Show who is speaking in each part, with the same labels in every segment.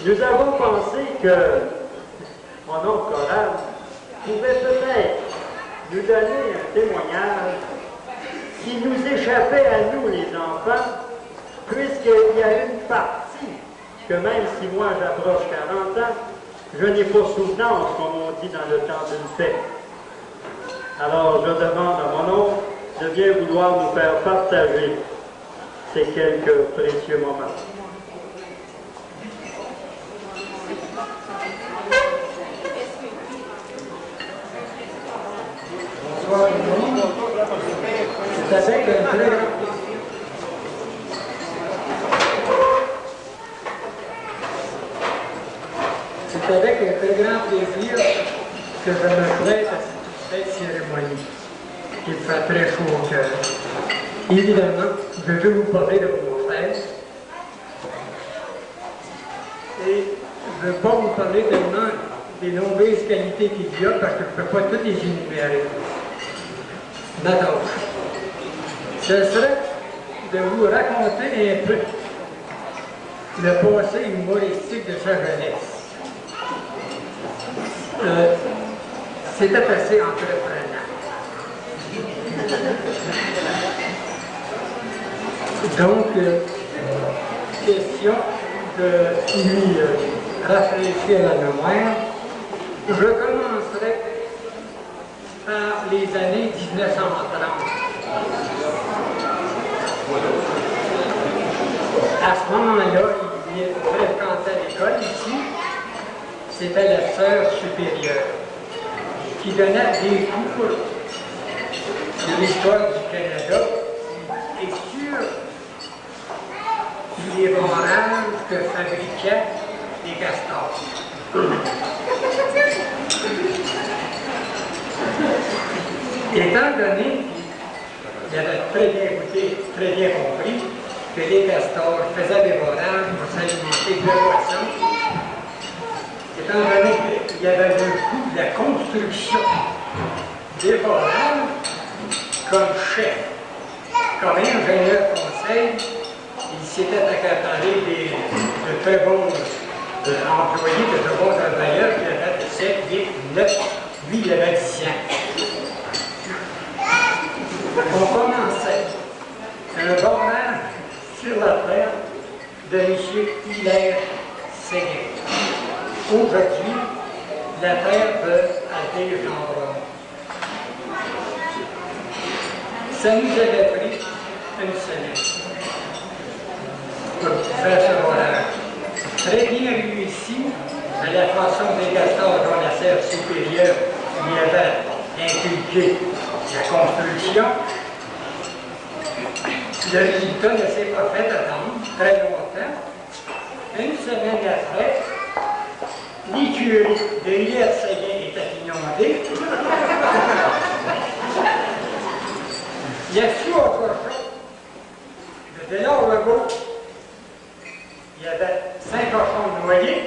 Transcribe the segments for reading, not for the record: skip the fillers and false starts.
Speaker 1: Nous avons pensé que mon oncle Corral pouvait peut-être nous donner un témoignage qui nous échappait à nous, les enfants, puisqu'il y a une partie que même si moi j'approche 40 ans, je n'ai pas souvenance, comme on dit dans le temps d'une fête. Alors je demande à mon oncle de bien vouloir nous faire partager ces quelques précieux moments.
Speaker 2: Bonsoir tout le monde. C'est avec un très grand C'est avec un très grand plaisir que je me prête à cette cérémonie qui me fait très chaud au cœur. Évidemment, je veux vous parler de mon frère. Et je ne veux pas vous parler tellement des nombreuses qualités qu'il y a parce que je ne peux pas toutes les énumérer. D'accord. Ce serait de vous raconter un peu le passé humoristique de sa jeunesse. C'était assez entreprenant. Donc, question de lui rafraîchir la mémoire. Je commencerai par les années 1930. À ce moment-là, il fréquentait l'école ici. C'était la sœur supérieure qui donnait des cours de l'histoire du Canada et sur les barrages que fabriquaient les castors. Étant donné qu'il avait très bien compris que les castors faisaient des barrages pour s'alimenter de poissons, étant donné qu'il y avait le coût de la construction des barrages comme chef, comme ingénieur conseil, il s'était accaparé de très bons employés, de très bons travailleurs qui avaient de 7, 8, 9, lui il avait 10 ans. On commençait un barrage sur la terre de M. Hilaire Séguin. Aujourd'hui, la terre peut atteindre l'endroit. Ça nous avait pris une semaine pour faire ce barrage. Très bien réussi, à la façon des castors dont la serre supérieure lui avait inculqué la construction. Le résultat ne s'est pas fait attendre très longtemps. Une semaine après, l'écurie de Hilaire Séguin était inondée. Il y a su autre chose. De Delors-Legault, il y avait 5 cochons noyés.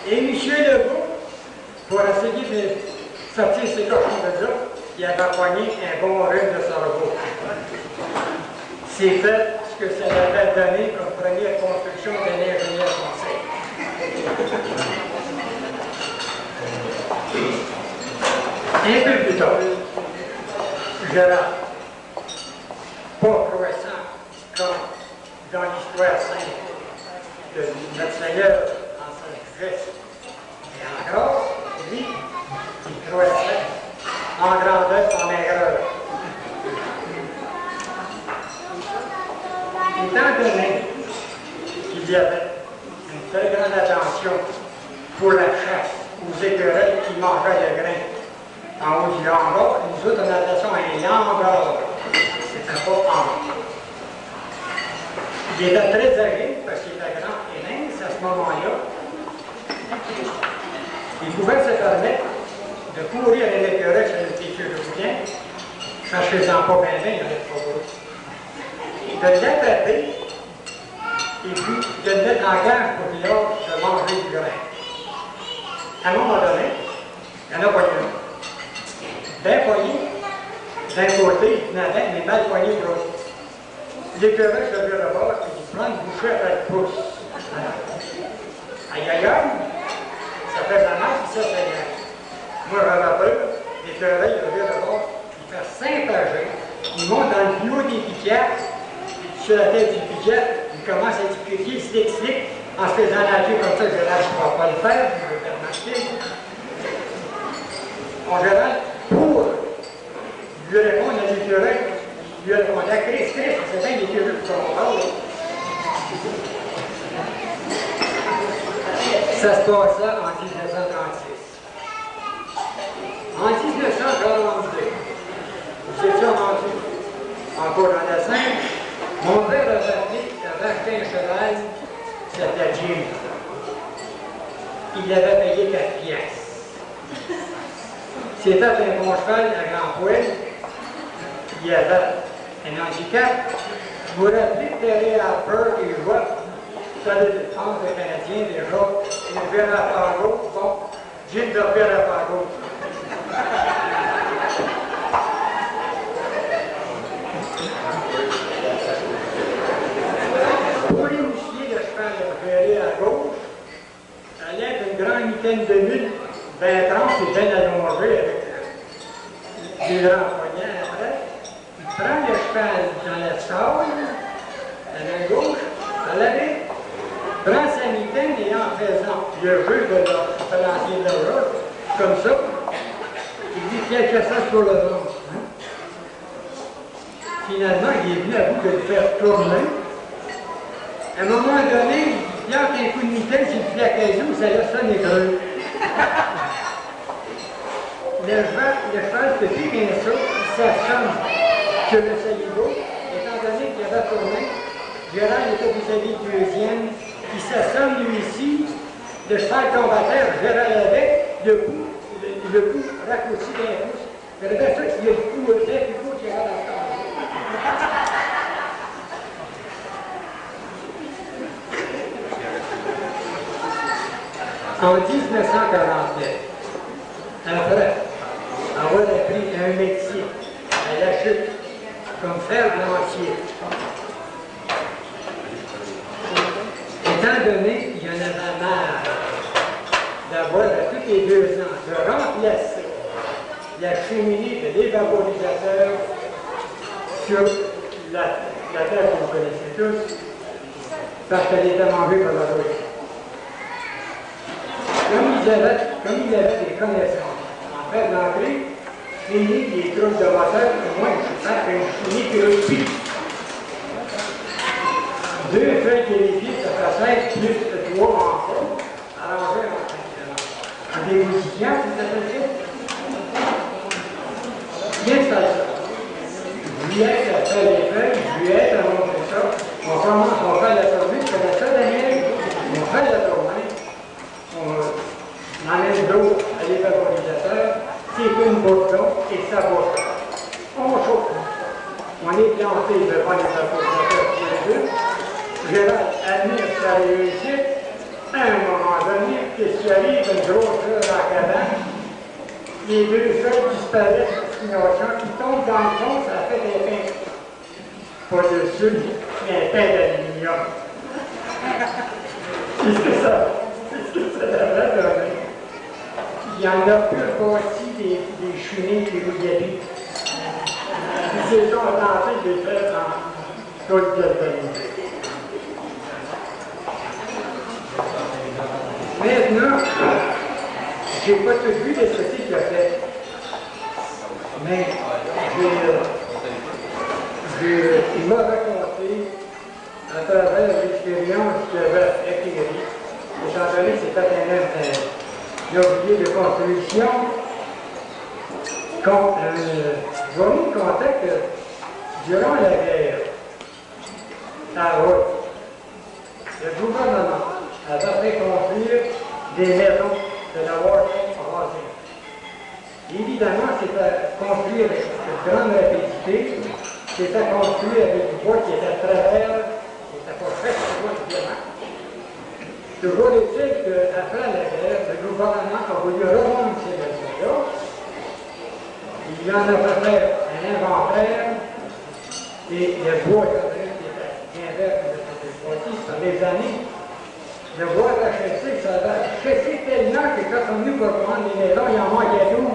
Speaker 2: Et M. Legault, pour essayer de sortir ces cochons de là, il avait poigné un bon rhume de cerveau. C'était ce que ça avait donné comme première construction d'un ingénieur conseil. Un peu plus tard, je n'ai pas croissant comme dans l'histoire sainte de notre Seigneur en Saint-Christ et en grâce, lui, il croissait en grandeur, en maigreur. Étant donné qu'il y avait une très grande attention pour la chasse aux écureuils qui mangeaient le grain en haut du hangar, nous autres on appelait ça un hangar. C'était pas hangar. Il était très âgé parce qu'il était grand et mince à ce moment-là. Il pouvait se permettre de courir un écureuil sur le tissu de bouquin, cherchez-en pas bien, il n'y en avait pas beaucoup. De l'attraper et puis de le mettre en gage pour qu'il lâche de manger du grain. À un moment donné, il y en a poigné un. Bien poigné, d'un côté, il n'avait, mais mal poigné de l'autre. L'écureuil se vire de bord et il prend une bouchée à le pouce. Aïe, aïe, aïe, ça fait vraiment puis ça fait bien. Moi, j'avais peur, les oreilles, il revient de bord, il fait 5 pages, il monte dans le plus haut des piquettes, sur la tête du piquet, il commence à expliquer, il s'explique, en se faisant nager comme ça, je ne vais pas le faire, je vais faire marcher. En général, pour lui répondre à l'écureuil, lui répondait Christ, c'est bien l'écureuil qui sont morts. Ça se passait en 1936. En 1942, nous étions rendus encore dans la Seine. Mon père avait acheté un cheval, c'était Jim. Il l'avait payé 4 piastres. C'était un bon cheval à grand poil. Il avait un handicap. Vous vous rappelez que Terry Harper qui jouait sur la défense des Canadiens déjà, il devait à Fargo. Bon, Jim devait à Fargo. Pour initier le cheval repéré à gauche, ça allait être une grande mitaine de minutes, 20-30 et bien allongé avec des grands poignets après. Il prend le cheval dans la salle, à la gauche, à la baie, prend sa mitaine et en faisant le jeu de l'ancien de la roche, comme ça, il dit quelque chose pour le ventre. Finalement, il est venu à bout de le faire tourner. À un moment donné, il plante un coup de mitaine sur le flacaisou, ça laisse sonner creux. Le cheval se dit bien ça, il s'assomme sur le saligo, étant donné qu'il avait tourné. Gérard était vis-à-vis du deuxième, il s'assomme lui ici, le cheval tombe à terre, Gérard avec, le cou raccourci d'un pouce. Regardez ça, il y a le cou au tête, il faut qu'il y ait dans le temps. En 1949, après avoir appris un métier à la chute, comme faire blanchier, étant donné qu'il y en avait marre d'avoir à tous les 2 ans de remplacer la cheminée de l'évaporisateurs sur la terre que vous connaissez tous, parce qu'elle était mangée par la rouille. Comme il avait des connaissances en fait d'entrée, fini les trucs de moteur, au moins je sais qu'une chimie qui réussit. 2 feuilles d'éléphie, ça fait 5 plus 3 en fond, arrangé en démodifiant, c'est ça. Bien ça. Juillet, ça fait les feuilles, juillet, ça montre ça. On commence, on fait la tournée, tu connais ça, Daniel? On fait la tournée. On enlève l'eau à l'évaporisateur, c'est une bouche d'eau et ça bouche. On chauffe. On est planté devant l'évaporisateur tous les deux. Gérard admire sa réussite. À un moment donné, qu'est-ce qui arrive? Une grosse heure dans la cabane. Les 2 feuilles disparaissent de destination qui tombent dans le fond, ça fait des pains. Pas de sucre, mais un pain d'aluminium. Qu'est-ce que ça devrait donner? Il y en a plus aussi des chenilles qui vous guérit. Ils ont tenté de les faire en côte de l'année. Maintenant, je n'ai pas tout vu de ce qu'il a fait, mais il m'a raconté à travers l'expérience qu'il avait acquérie, étant donné que c'était un ouvrier de construction, je vais vous conter que durant la guerre, à Route, le gouvernement avait fait construire des maisons de la Washington rasée. Évidemment, c'était construit avec une grande rapidité, c'était construit avec du bois qui était à travers, qui n'était pas fait sur le bois de diamant. Toujours est-il qu'après la guerre, le gouvernement a voulu revendre ces maisons-là. Il y en a fait un inventaire et le bois qui était bien vert, sur les années de voir la chasser, ça a chassé tellement que quand on est venu pour prendre les maisons, il en manquait tout.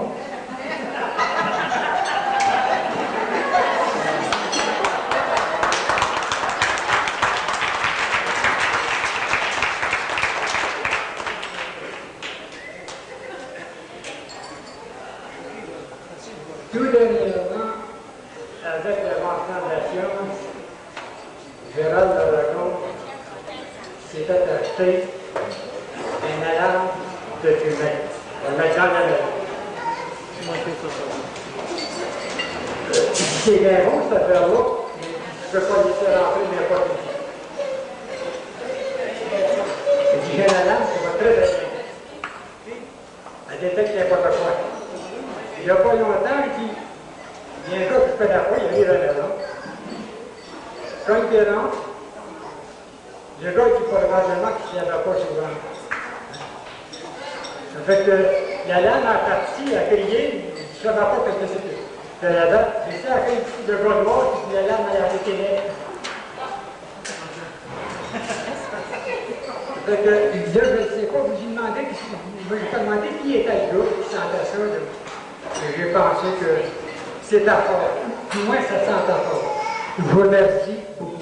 Speaker 2: Tout dernièrement, avec l'avancement de la science, Gérald Laragon s'est fait acheter une alarme de fumée. On le met dans la maison. C'est bien bon cette affaire-là, mais je ne peux pas laisser rentrer n'importe qui. Il dit, j'ai une alarme qui va très bien. Elle détecte n'importe quoi. Il n'y a pas longtemps qu'il y a un gars qui se fait la fois, il arrive à la maison. Quand il rentre, le gars dit probablement qu'il ne s'y avait pas souvent. Ça fait que la lame a parti, a crié, je ne savais pas ce que c'était. J'ai essayé à faire le gars noir, puis la lame a arrêté net. Ça fait que, il disait, je ne sais pas, vous lui demandez, qui était le gars qui sentait ça. J'ai pensé que c'est ta faute. Du moins, ça sent ta faute. Je vous remercie pour